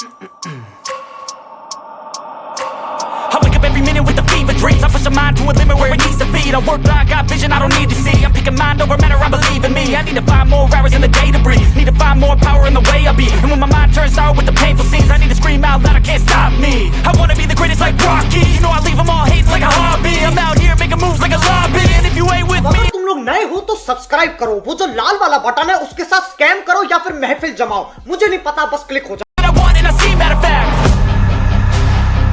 I wake up every minute with the fever dreams. I push my mind to a limit where it needs to be. I work blind, got vision I don't need to see. I'm picking mind over matter, I believe in me. I need to find more hours in the day to breathe. Need to find more power in the way I be. And when my mind turns sour with the painful scenes, I need to scream out loud, I can't stop me. I wanna be the greatest like Rocky. You know I leave them all hating like a hobby. I'm out here making moves like a lobby. And if you ain't with me, अगर तुम लोग नए हो तो subscribe करो, वो जो लाल वाला बटन है उसके साथ स्कैम करो या फिर महफिल जमाओ, मुझे नहीं पता, बस क्लिक हो जाए। I want and I see, matter of fact.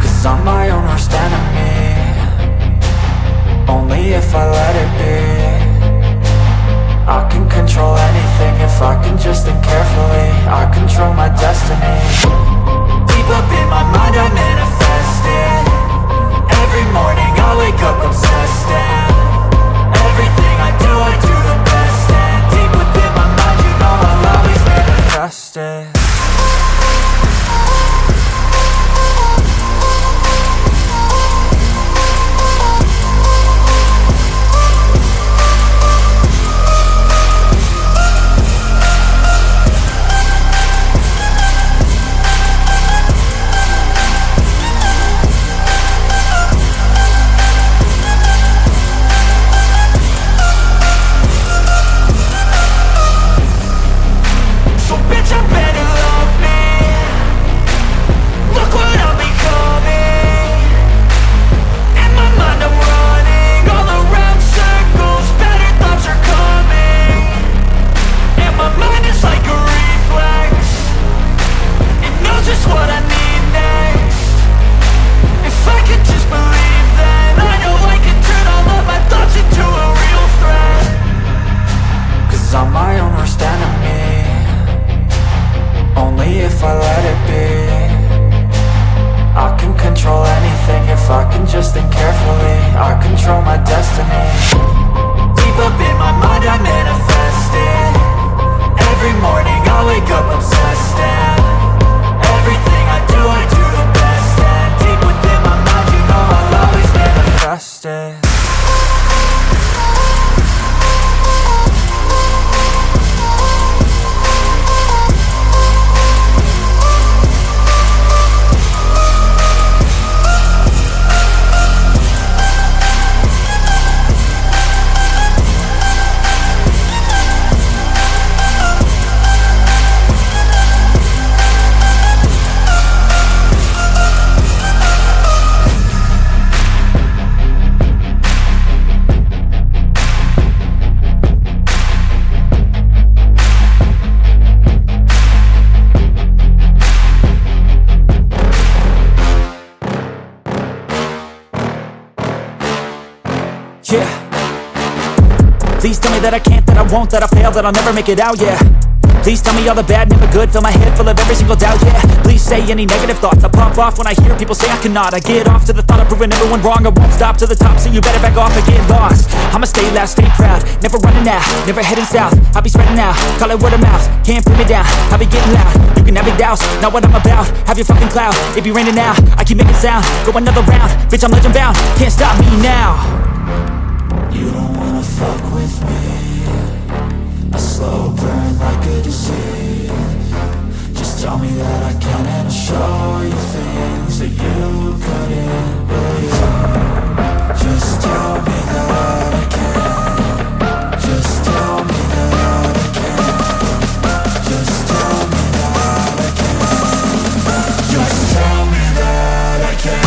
Cause I'm my own worst enemy. Only if I let it be. I can control anything if I can just think carefully. I control my destiny. Deep up in my mind I manifest it. Every morning I wake up obsessed and everything I do the best. And deep within my mind you know I'll always manifest it. Yeah. Please tell me that I can't, that I won't, that I fail, that I'll never make it out, yeah. Please tell me all the bad, never good, fill my head full of every single doubt, yeah. Please say any negative thoughts, I pop off when I hear people say I cannot. I get off to the thought of proving everyone wrong, I won't stop to the top, so you better back off and get lost. I'ma stay loud, stay proud, never running out, never heading south. I'll be spreading out, call it word of mouth, can't put me down, I'll be getting loud. You can have big doubts, not what I'm about, have your fucking cloud, it be raining now, I keep making sound, go another round, bitch I'm legend bound, can't stop me now. You don't wanna fuck with me. A slow burn like a disease. Just tell me that I can and I'll show you things that you couldn't believe. Just tell me that I can. Just tell me that I can. Just tell me that I can. Just tell me that I can.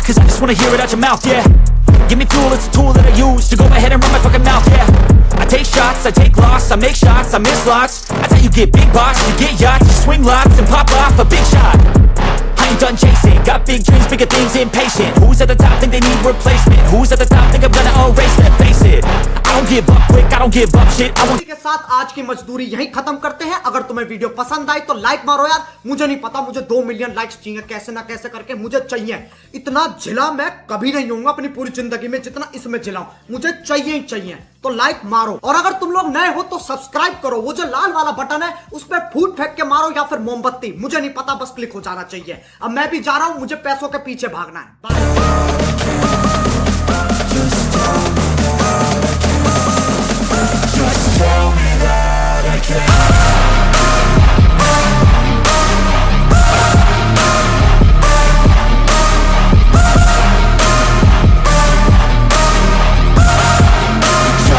Cause I just wanna hear it out your mouth, yeah. Give me fuel, it's a tool that I use to go ahead and run my fucking mouth, yeah. I take shots, I take loss, I make shots, I miss lots. That's how you get big box, you get yachts, you swing lots and pop off a big shot. I ain't done chasing, got big dreams, bigger things, impatient. Who's at the top think they need replacement? Who's at the top think I'm gonna erase them? Face it, I don't don't give up quick, I don't give up shit, I want इसी के साथ आज की मजदूरी यहीं खत्म करते हैं। अगर तुम्हें वीडियो पसंद आई तो लाइक मारो यार। मुझे नहीं पता, मुझे 2 मिलियन लाइक्स चाहिए, कैसे ना कैसे करके मुझे चाहिए। इतना झिला मैं कभी नहीं होऊंगा अपनी पूरी जिंदगी में जितना इसमें झिलाऊं, मुझे चाहिए ही चाहिए। तो लाइक मारो, और अगर तुम लोग नए हो तो सब्सक्राइब करो। वो जो लाल वाला बटन है उस पर फूट फेंक के मारो या फिर मोमबत्ती, मुझे नहीं पता, बस क्लिक हो जाना चाहिए। अब मैं भी जा रहा हूं, मुझे पैसों के पीछे भागना है। Just tell me that I can't